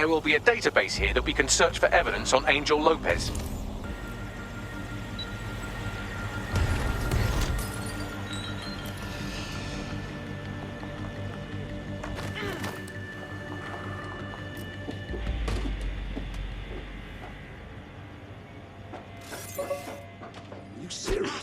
There will be a database here that we can search for evidence on Angel Lopez. You serious?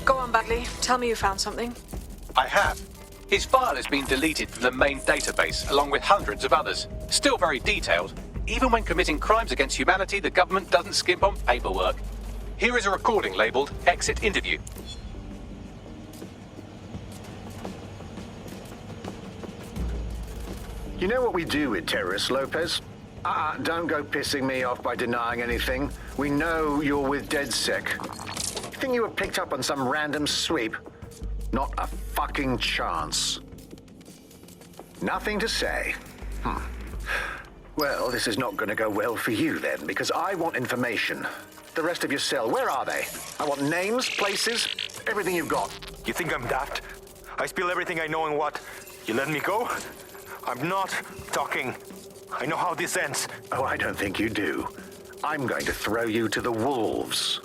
Go on, Bagley. Tell me you found something. I have. His file has been deleted from the main database, along with hundreds of others. Still very detailed. Even when committing crimes against humanity, the government doesn't skimp on paperwork. Here is a recording labeled Exit Interview. You know what we do with terrorists, Lopez? Don't go pissing me off by denying anything. We know you're with DedSec. You think you were picked up on some random sweep? Not a fucking chance. Nothing to say. Well, this is not going to go well for you then, because I want information. The rest of your cell, where are they? I want names, places, everything you've got. You think I'm daft? I spill everything I know and what? You let me go? I'm not talking. I know how this ends. Oh, I don't think you do. I'm going to throw you to the wolves.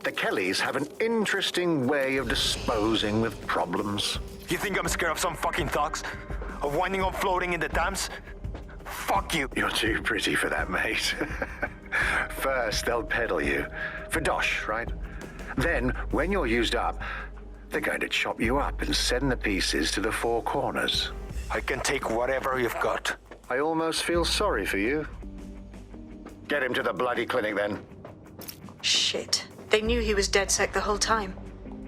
The Kellys have an interesting way of disposing with problems. You think I'm scared of some fucking thugs? Of winding up floating in the dams? Fuck you. You're too pretty for that, mate. First, they'll peddle you. For dosh, right? Then, when you're used up, they're going to chop you up and send the pieces to the four corners. I can take whatever you've got. I almost feel sorry for you. Get him to the bloody clinic, then. Shit. They knew he was DedSec the whole time.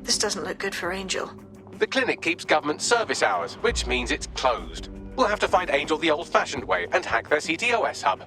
This doesn't look good for Angel. The clinic keeps government service hours, which means it's closed. We'll have to find Angel the old-fashioned way and hack their CTOS hub.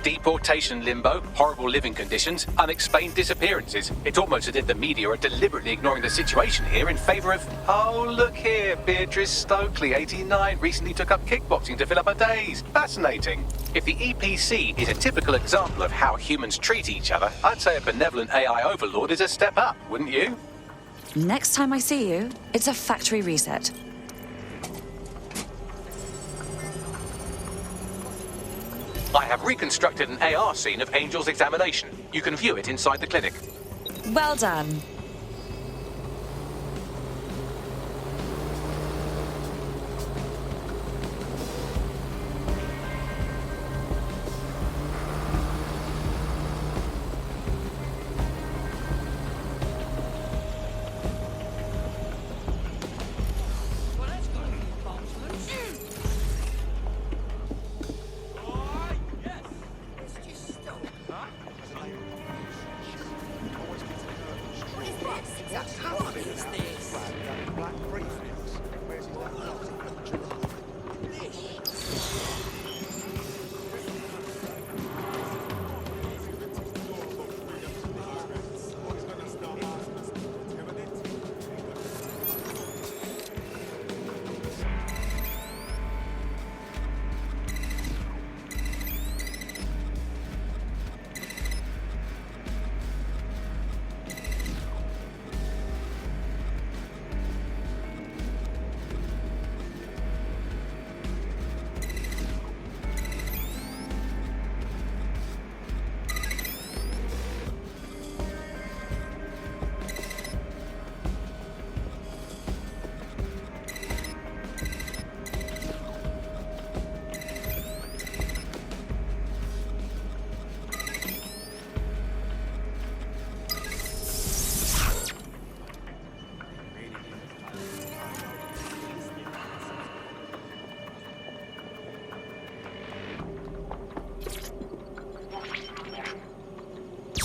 Deportation limbo, horrible living conditions, unexplained disappearances. It's almost as if the media are deliberately ignoring the situation here in favor of... Oh, look here, Beatrice Stokely, 89, recently took up kickboxing to fill up her days. Fascinating. If the EPC is a typical example of how humans treat each other, I'd say a benevolent AI overlord is a step up, wouldn't you? Next time I see you, it's a factory reset. I have reconstructed an AR scene of Angel's examination. You can view it inside the clinic. Well done.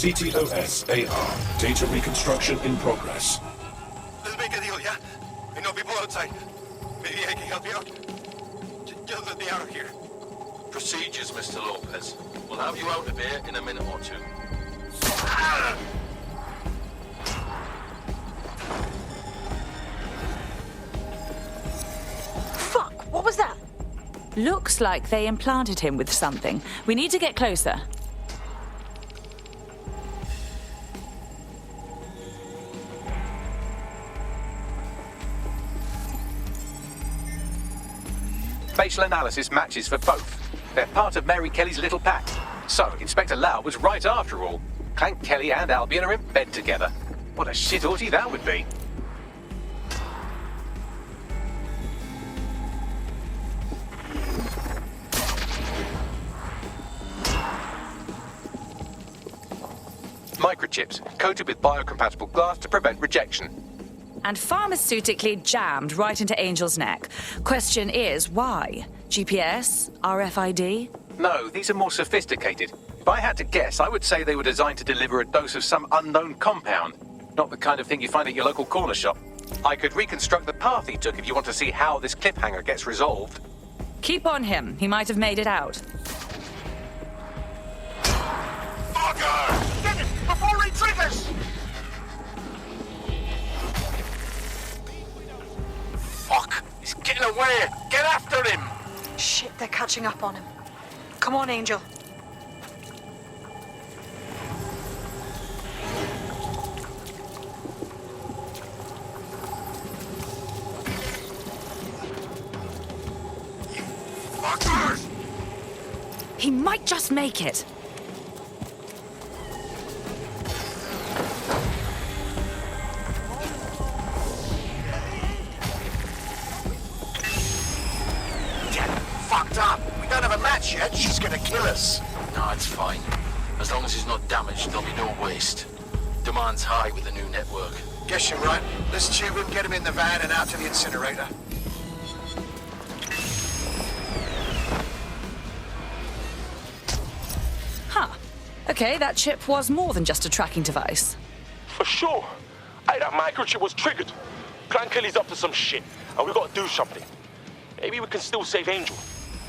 CTOS AR. Data reconstruction in progress. Let's make a deal, yeah? I know people outside. Maybe I can help you out. Just let me out of here. Procedures, Mr. Lopez. We'll have you out of here in a minute or two. Fuck! What was that? Looks like they implanted him with something. We need to get closer. Facial analysis matches for both. They're part of Mary Kelly's little pack. So, Inspector Lau was right after all. Clank Kelly and Albion are in bed together. What a shit orgy that would be. microchips coated with biocompatible glass to prevent rejection. And pharmaceutically jammed right into Angel's neck. Question is, why? GPS? RFID? No, these are more sophisticated. If I had to guess, I would say they were designed to deliver a dose of some unknown compound. Not the kind of thing you find at your local corner shop. I could reconstruct the path he took if you want to see how this cliffhanger gets resolved. Keep on him. He might have made it out. Fucker! Get it before he triggers! Fuck! He's getting away! Get after him! Shit, they're catching up on him. Come on, Angel. Fuckers! He might just make it. Fucked up! We don't have a match yet. She's gonna kill us. No, it's fine. As long as he's not damaged, there'll be no waste. Demand's high with the new network. Guess you're right. Let's tube him, get him in the van and out to the incinerator. Huh. Okay, that chip was more than just a tracking device. For sure. Hey, that microchip was triggered. Clan Kelly's up to some shit, and we gotta do something. Maybe we can still save Angel.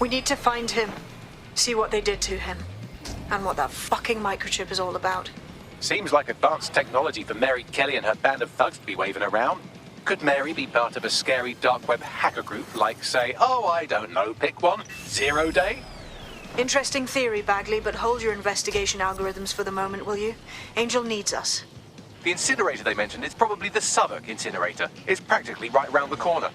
We need to find him. See what they did to him. And what that fucking microchip is all about. Seems like advanced technology for Mary Kelly and her band of thugs to be waving around. Could Mary be part of a scary dark web hacker group like, say, oh, I don't know, pick one, Zero Day? Interesting theory, Bagley, but hold your investigation algorithms for the moment, will you? Angel needs us. The incinerator they mentioned is probably the Southwark incinerator. It's practically right round the corner.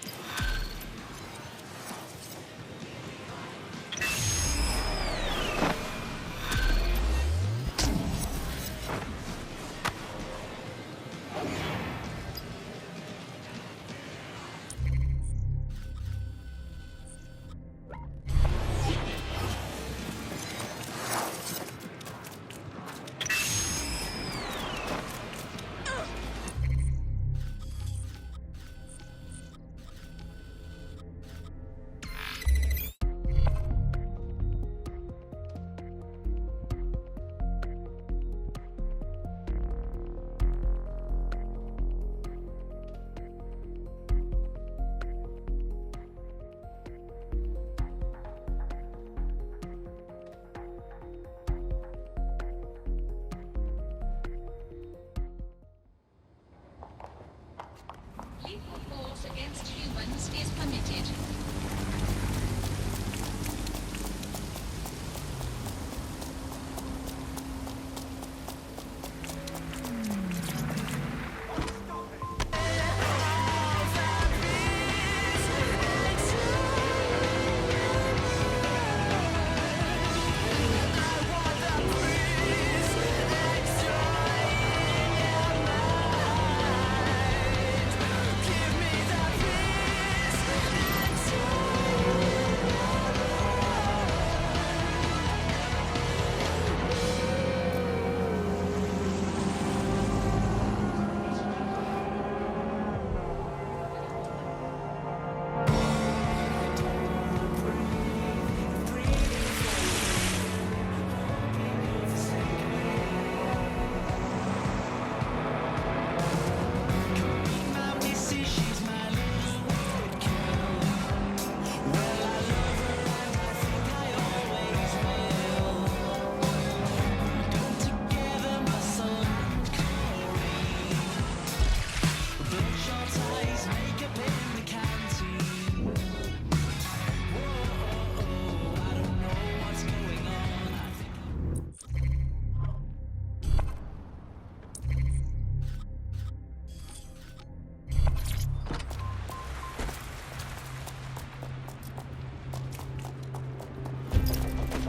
Lethal force against humans is permitted.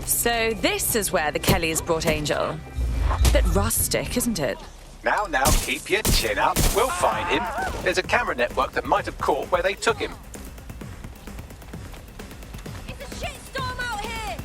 So this is where the Kellys brought Angel. Bit rustic, isn't it? Now, keep your chin up. We'll find him. There's a camera network that might have caught where they took him. It's a shitstorm out here!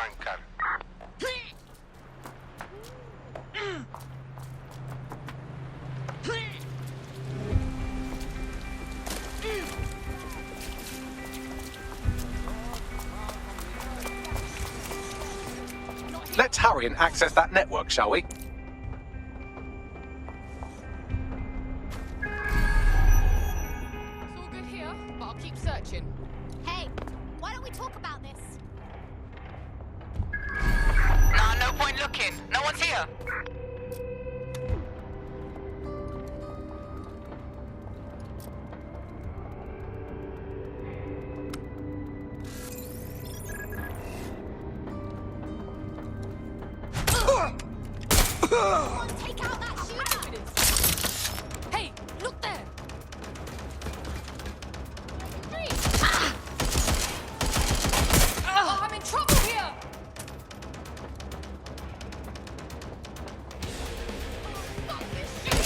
arrancar. Let's hurry and access that network, shall we? It's all good here, but I'll keep searching. Hey, why don't we talk about this? Nah, no point looking. No one's here. Come on, take out that shooter! Hey, look there! Oh, I'm in trouble here! Fuck this shit!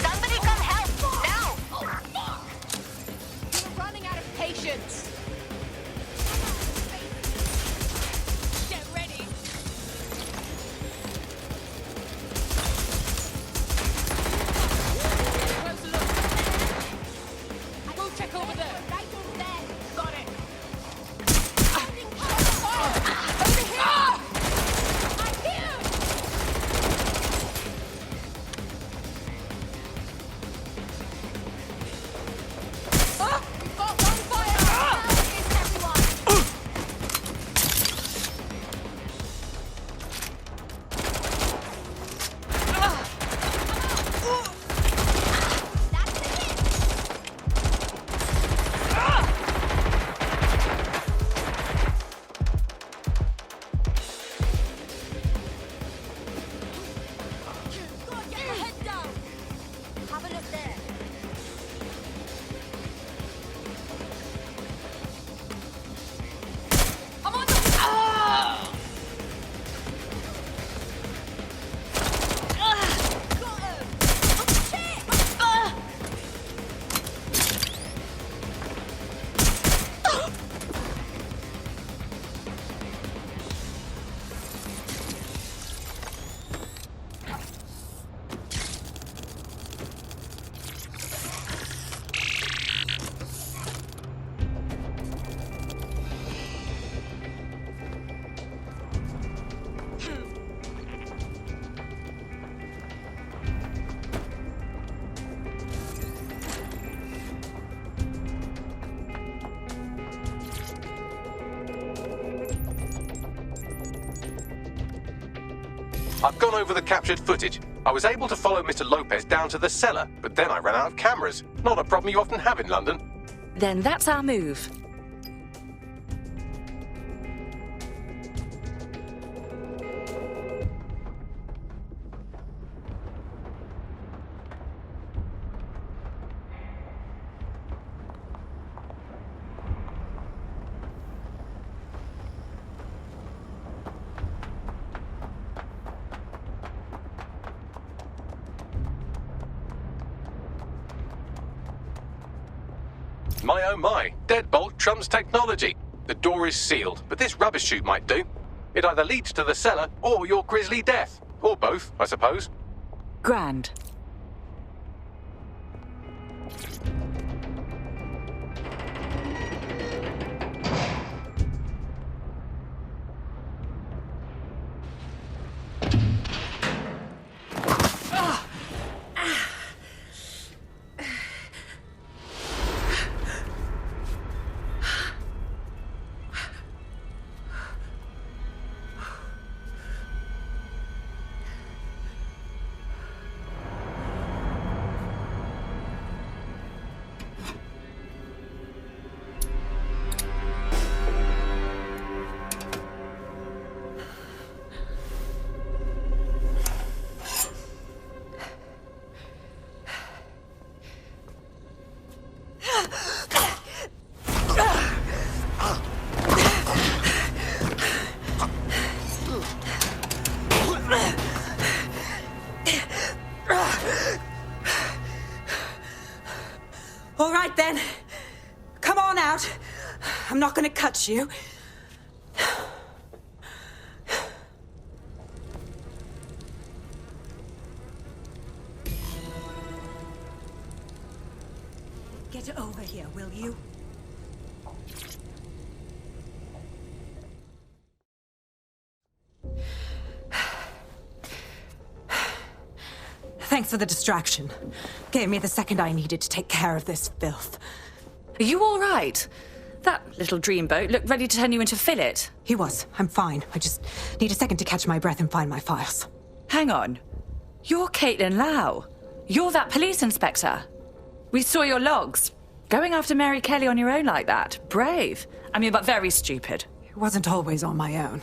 Somebody come help now. Oh, fuck! We're running out of patience! Get ready! Close look. Go check over there. Right over there. Got it. Standing fire! Over here! I'm here! We've got one fire! Everyone! That's it! Go on, get your head down! Have a look there. I'm on the... Got him! Oh, shit! I've gone over the captured footage. I was able to follow Mr. Lopez down to the cellar, but then I ran out of cameras. Not a problem you often have in London. Then that's our move. My oh my, deadbolt trumps technology. The door is sealed, but this rubbish chute might do. It either leads to the cellar or your grisly death. Or both, I suppose. Grand. cut you. Get over here, will you? Thanks for the distraction. Gave me the second I needed to take care of this filth. Are you all right? That little dreamboat looked ready to turn you into fillet. He was. I'm fine. I just need a second to catch my breath and find my files. Hang on. You're Caitlin Lau. You're that police inspector. We saw your logs. Going after Mary Kelly on your own like that. Brave. I mean, but very stupid. It wasn't always on my own.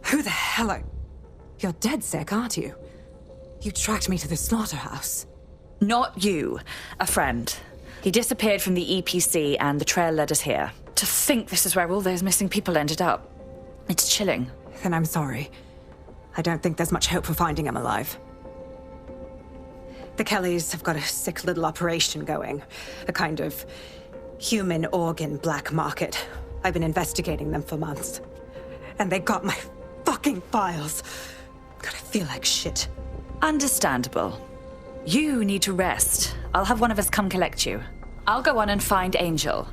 Who the hell are... You're DedSec, aren't you? You tracked me to the slaughterhouse. Not you. A friend. He disappeared from the EPC and the trail led us here. To think this is where all those missing people ended up. It's chilling. Then I'm sorry. I don't think there's much hope for finding him alive. The Kellys have got a sick little operation going. A kind of human organ black market. I've been investigating them for months. And they got my fucking files. God, I feel like shit. Understandable. You need to rest. I'll have one of us come collect you. I'll go on and find Angel.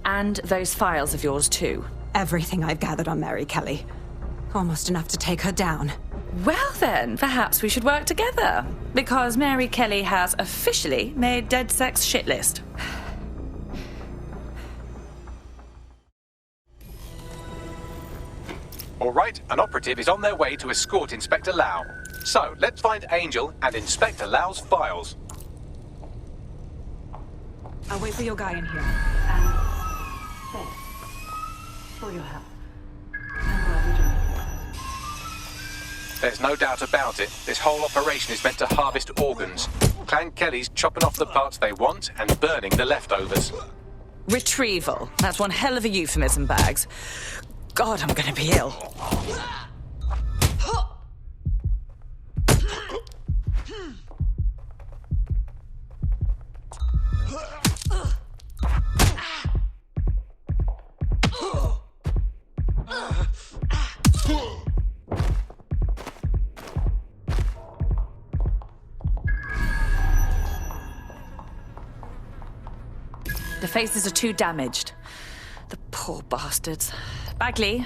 And those files of yours too. Everything I've gathered on Mary Kelly. Almost enough to take her down. Well then, perhaps we should work together. Because Mary Kelly has officially made DedSec's shit list. All right, an operative is on their way to escort Inspector Lau. So, let's find Angel and Inspector Lau's files. I'll wait for your guy in here. And thanks for your help. There's no doubt about it. This whole operation is meant to harvest organs. Clan Kelly's chopping off the parts they want and burning the leftovers. Retrieval. That's one hell of a euphemism, Bags. God, I'm gonna be ill. The faces are too damaged. The poor bastards. Bagley,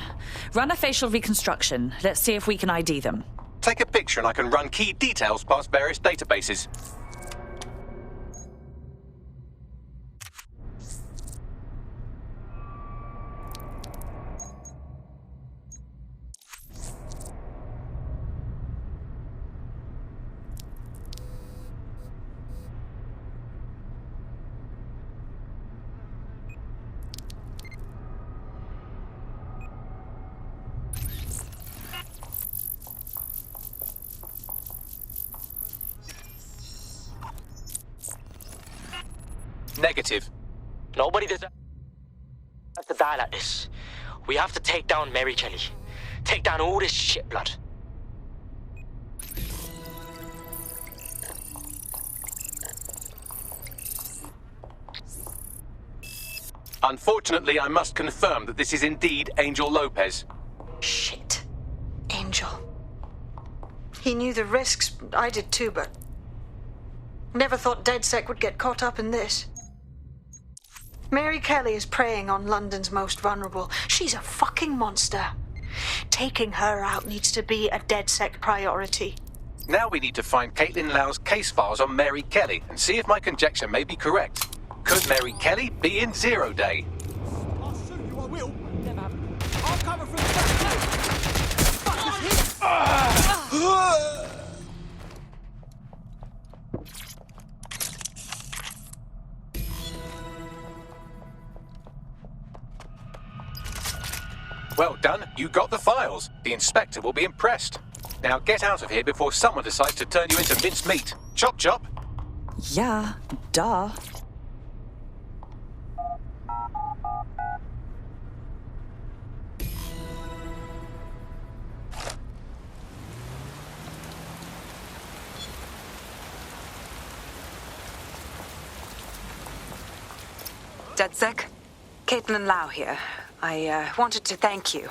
run a facial reconstruction. Let's see if we can ID them. Take a picture and I can run key details past various databases. Negative. Nobody deserves to die like this. We have to take down Mary Kelly. Take down all this shit blood. Unfortunately, I must confirm that this is indeed Angel Lopez. Shit. Angel. He knew the risks. I did too, but... Never thought DedSec would get caught up in this. Mary Kelly is preying on London's most vulnerable. She's a fucking monster. Taking her out needs to be a DedSec priority. Now we need to find Caitlin Lau's case files on Mary Kelly and see if my conjecture may be correct. Could Mary Kelly be in Zero Day? I'll shoot you, I will. Never have. I'll cover from the back. Fuck this hit! Well done, you got the files. The inspector will be impressed. Now get out of here before someone decides to turn you into minced meat. Chop chop. Yeah, duh. DedSec? Caitlin Lau here. I wanted to thank you.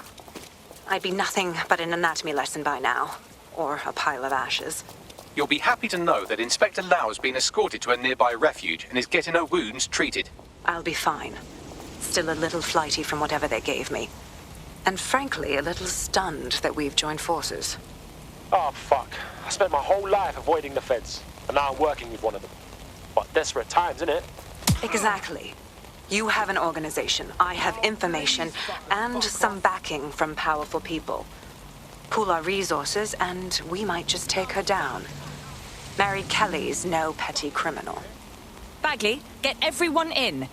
I'd be nothing but an anatomy lesson by now. Or a pile of ashes. You'll be happy to know that Inspector Lau has been escorted to a nearby refuge and is getting her wounds treated. I'll be fine. Still a little flighty from whatever they gave me. And frankly, a little stunned that we've joined forces. Oh, fuck. I spent my whole life avoiding the feds, and now I'm working with one of them. But desperate times, innit? Exactly. You have an organization, I have information, and some backing from powerful people. Pool our resources, and we might just take her down. Mary Kelly's no petty criminal. Bagley, get everyone in.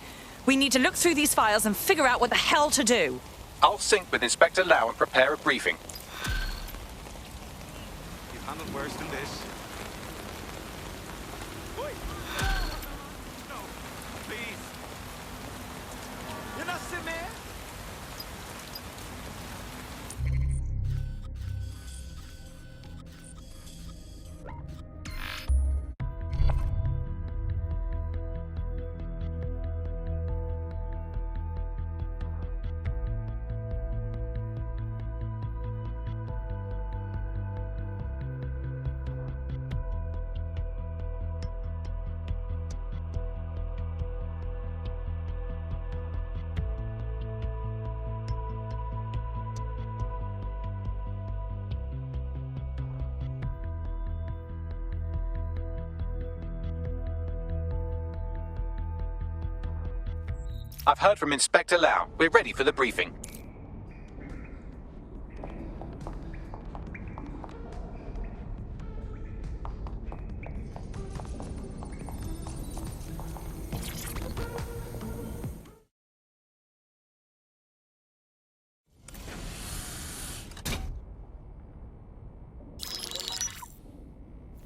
We need to look through these files and figure out what the hell to do. I'll sync with Inspector Lau and prepare a briefing. You've handled worse than this. No, please. You're not sitting there? I've heard from Inspector Lau. We're ready for the briefing.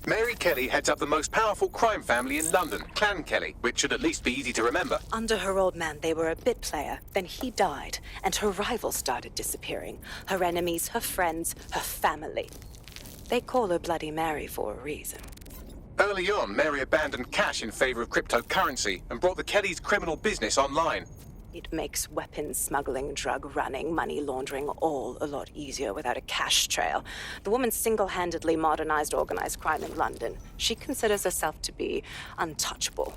Mary Kelly heads up the most powerful crime family in London, Clan Kelly, which should at least be easy to remember. Under her old man, they were a bit player. Then he died, and her rivals started disappearing. Her enemies, her friends, her family. They call her Bloody Mary for a reason. Early on, Mary abandoned cash in favor of cryptocurrency and brought the Kellys' criminal business online. It makes weapons smuggling, drug running, money laundering all a lot easier without a cash trail. The woman single-handedly modernized organized crime in London. She considers herself to be untouchable.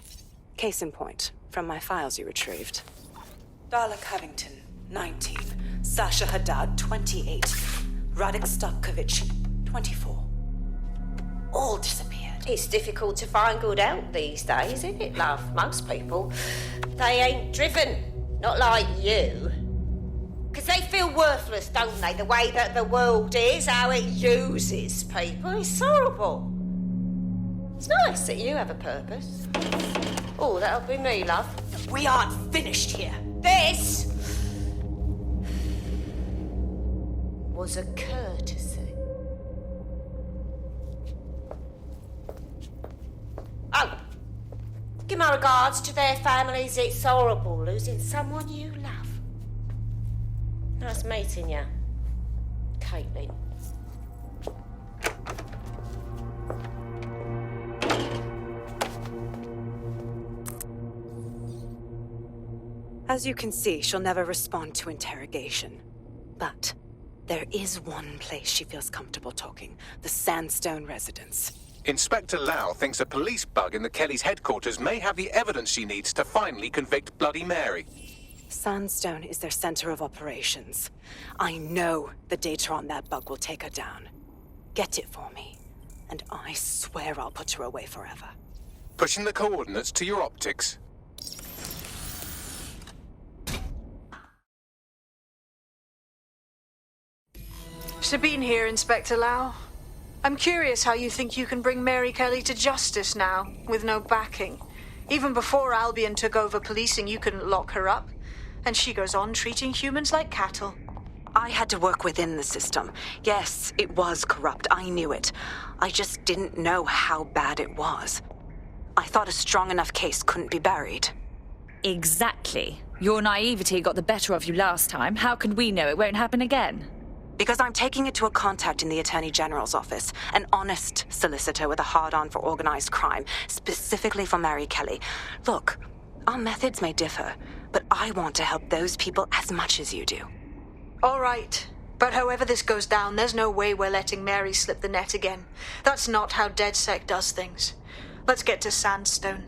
Case in point, from my files you retrieved. Darla Covington, 19. Sasha Haddad, 28. Radek Stavkovich, 24. All disappeared. It's difficult to find good help these days, isn't it, love? Most people, they ain't driven. Not like you. Because they feel worthless, don't they? The way that the world is, how it uses people. It's horrible. It's nice that you have a purpose. Oh, that'll be me, love. We aren't finished here. This was a courtesy. Oh, give my regards to their families. It's horrible losing someone you love. Nice meeting you, Caitlin. As you can see, she'll never respond to interrogation. But there is one place she feels comfortable talking. The Sandstone residence. Inspector Lau thinks a police bug in the Kellys' headquarters may have the evidence she needs to finally convict Bloody Mary. Sandstone is their center of operations. I know the data on that bug will take her down. Get it for me, and I swear I'll put her away forever. Pushing the coordinates to your optics. Sabine here, Inspector Lau. I'm curious how you think you can bring Mary Kelly to justice now, with no backing. Even before Albion took over policing, you couldn't lock her up. And she goes on treating humans like cattle. I had to work within the system. Yes, it was corrupt. I knew it. I just didn't know how bad it was. I thought a strong enough case couldn't be buried. Exactly. Your naivety got the better of you last time. How can we know it won't happen again? Because I'm taking it to a contact in the Attorney General's office, an honest solicitor with a hard-on for organized crime, specifically for Mary Kelly. Look, our methods may differ, but I want to help those people as much as you do. All right. But however this goes down, there's no way we're letting Mary slip the net again. That's not how DedSec does things. Let's get to Sandstone.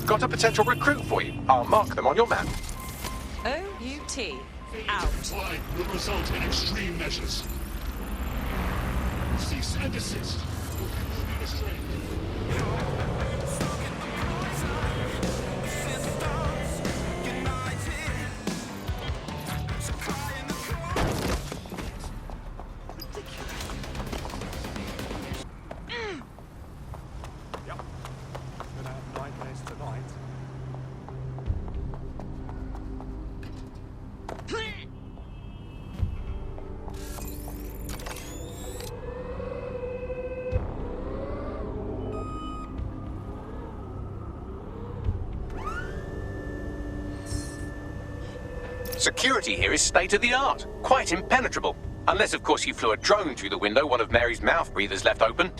Got a potential recruit for you. I'll mark them on your map. O-U-T. Out. Flight will result in extreme measures. Cease and desist. Security here is state-of-the-art, quite impenetrable. Unless, of course, you flew a drone through the window one of Mary's mouth breathers left open.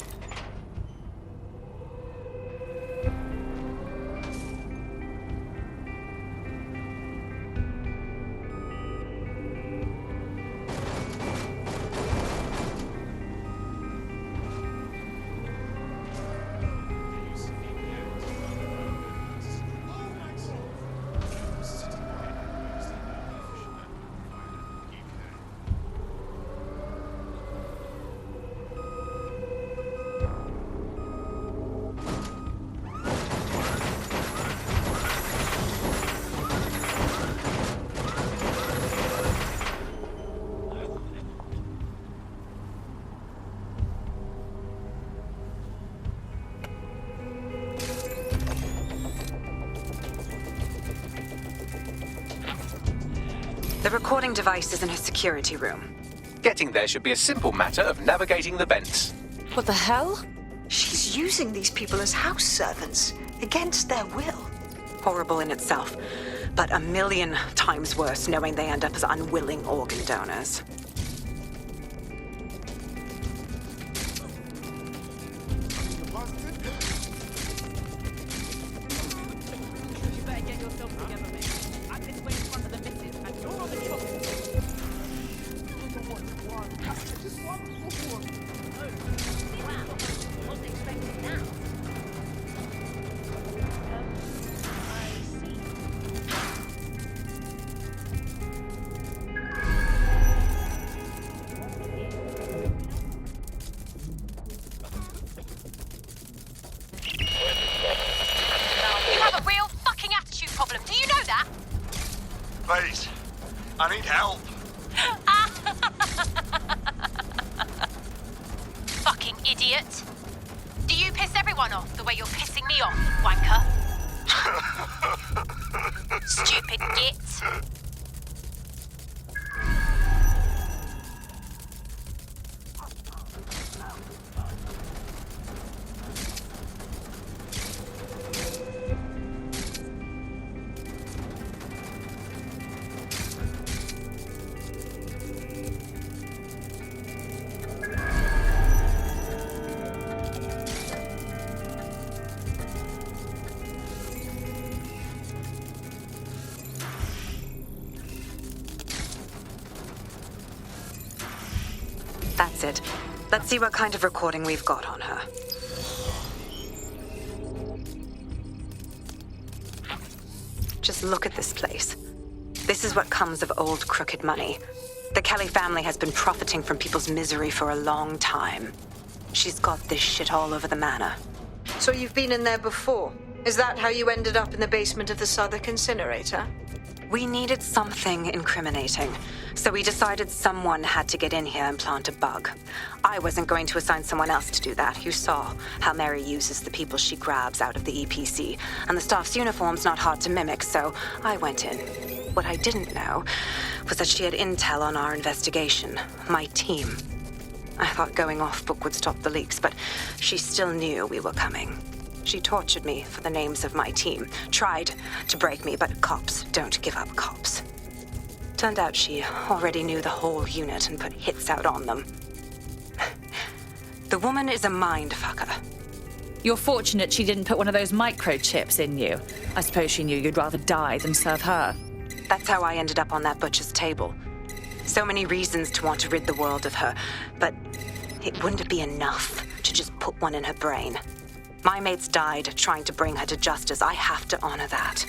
The recording device is in her security room. Getting there should be a simple matter of navigating the vents. What the hell? She's using these people as house servants, against their will. Horrible in itself, but a million times worse knowing they end up as unwilling organ donors. Please, I need help. Fucking idiot. Do you piss everyone off the way you're pissing me off, wanker? Stupid git. That's it. Let's see what kind of recording we've got on her. Just look at this place. This is what comes of old crooked money. The Kelly family has been profiting from people's misery for a long time. She's got this shit all over the manor. So you've been in there before? Is that how you ended up in the basement of the Southwark incinerator? We needed something incriminating, so we decided someone had to get in here and plant a bug. I wasn't going to assign someone else to do that. You saw how Mary uses the people she grabs out of the EPC, and the staff's uniform's not hard to mimic, so I went in. What I didn't know was that she had intel on our investigation, my team. I thought going off book would stop the leaks, but she still knew we were coming. She tortured me for the names of my team, tried to break me, but cops don't give up cops. Turned out she already knew the whole unit and put hits out on them. The woman is a mind fucker. You're fortunate she didn't put one of those microchips in you. I suppose she knew you'd rather die than serve her. That's how I ended up on that butcher's table. So many reasons to want to rid the world of her, but it wouldn't be enough to just put one in her brain. My mates died trying to bring her to justice. I have to honor that.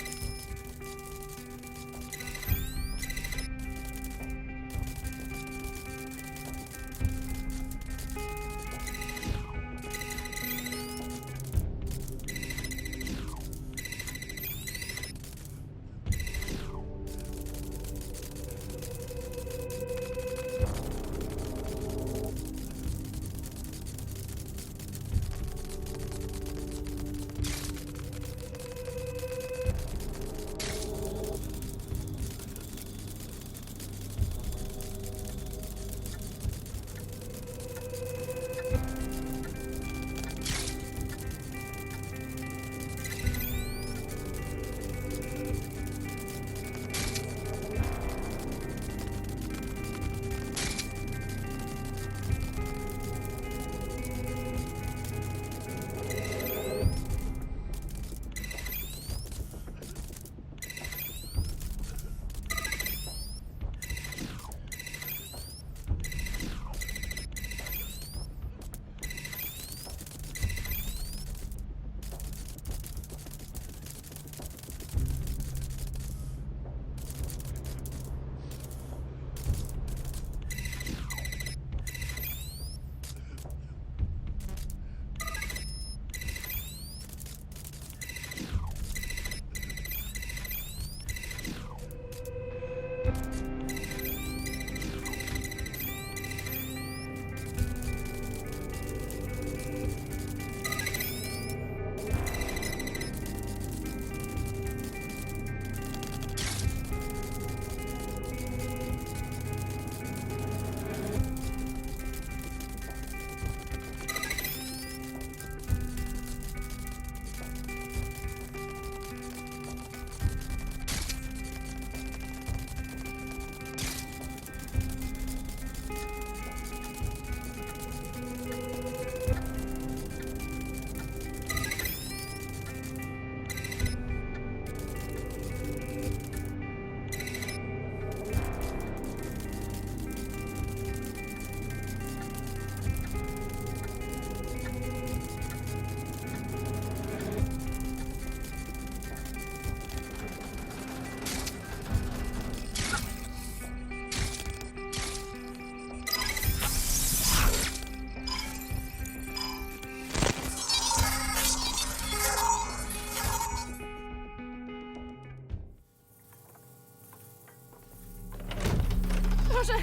Boże!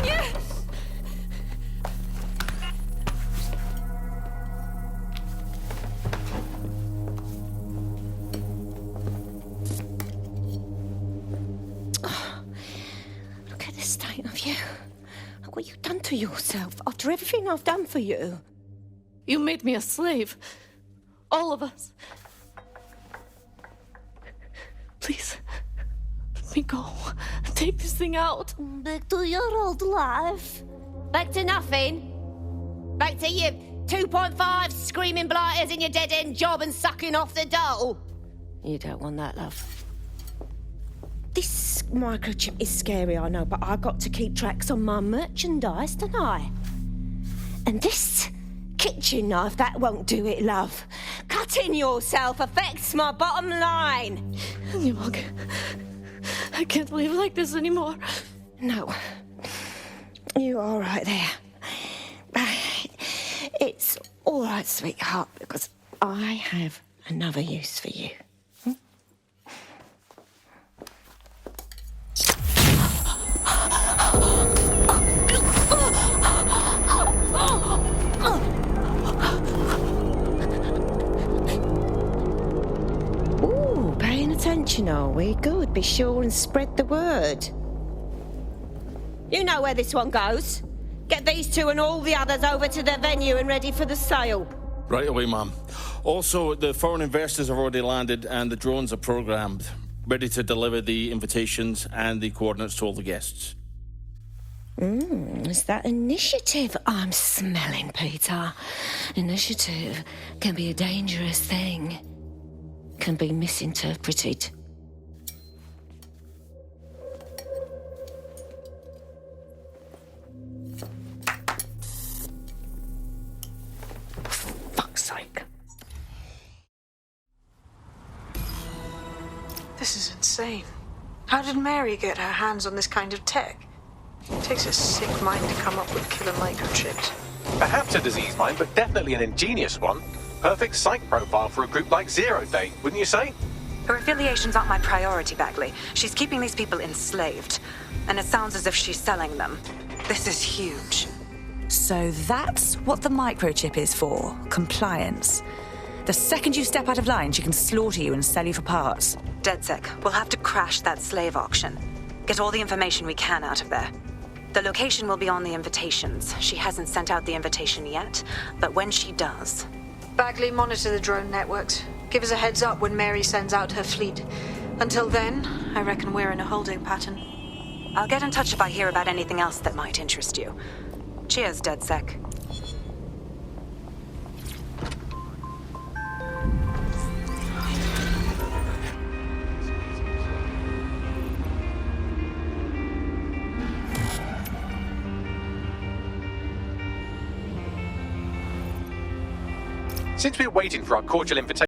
Nie! Look at the state of you. Look what you've done to yourself after everything I've done for you. You made me a slave. All of us. Please, let me go. Take this thing out. Back to your old life. Back to nothing. Back to you 2.5 screaming blighters in your dead-end job and sucking off the dole. You don't want that, love. This microchip is scary, I know, but I got to keep tracks on my merchandise, don't I? And this kitchen knife, that won't do it, love. Cutting yourself affects my bottom line. Look, I can't live like this anymore. No. You're all right there. It's all right, sweetheart, because I have another use for you. Ooh, paying attention, are we? Good. Be sure and spread the word. You know where this one goes. Get these two and all the others over to their venue and ready for the sale. Right away, ma'am. Also, the foreign investors have already landed and the drones are programmed, ready to deliver the invitations and the coordinates to all the guests. Is that initiative I'm smelling, Peter? Initiative can be a dangerous thing. Can be misinterpreted. This is insane. How did Mary get her hands on this kind of tech? It takes a sick mind to come up with killer microchips. Perhaps a disease mind, but definitely an ingenious one. Perfect psych profile for a group like Zero Day, wouldn't you say? Her affiliations aren't my priority, Bagley. She's keeping these people enslaved. And it sounds as if she's selling them. This is huge. So that's what the microchip is for. Compliance. The second you step out of line, she can slaughter you and sell you for parts. DedSec, we'll have to crash that slave auction. Get all the information we can out of there. The location will be on the invitations. She hasn't sent out the invitation yet, but when she does... Bagley, monitor the drone networks. Give us a heads up when Mary sends out her fleet. Until then, I reckon we're in a holding pattern. I'll get in touch if I hear about anything else that might interest you. Cheers, DedSec. Since we're waiting for our cordial invitation,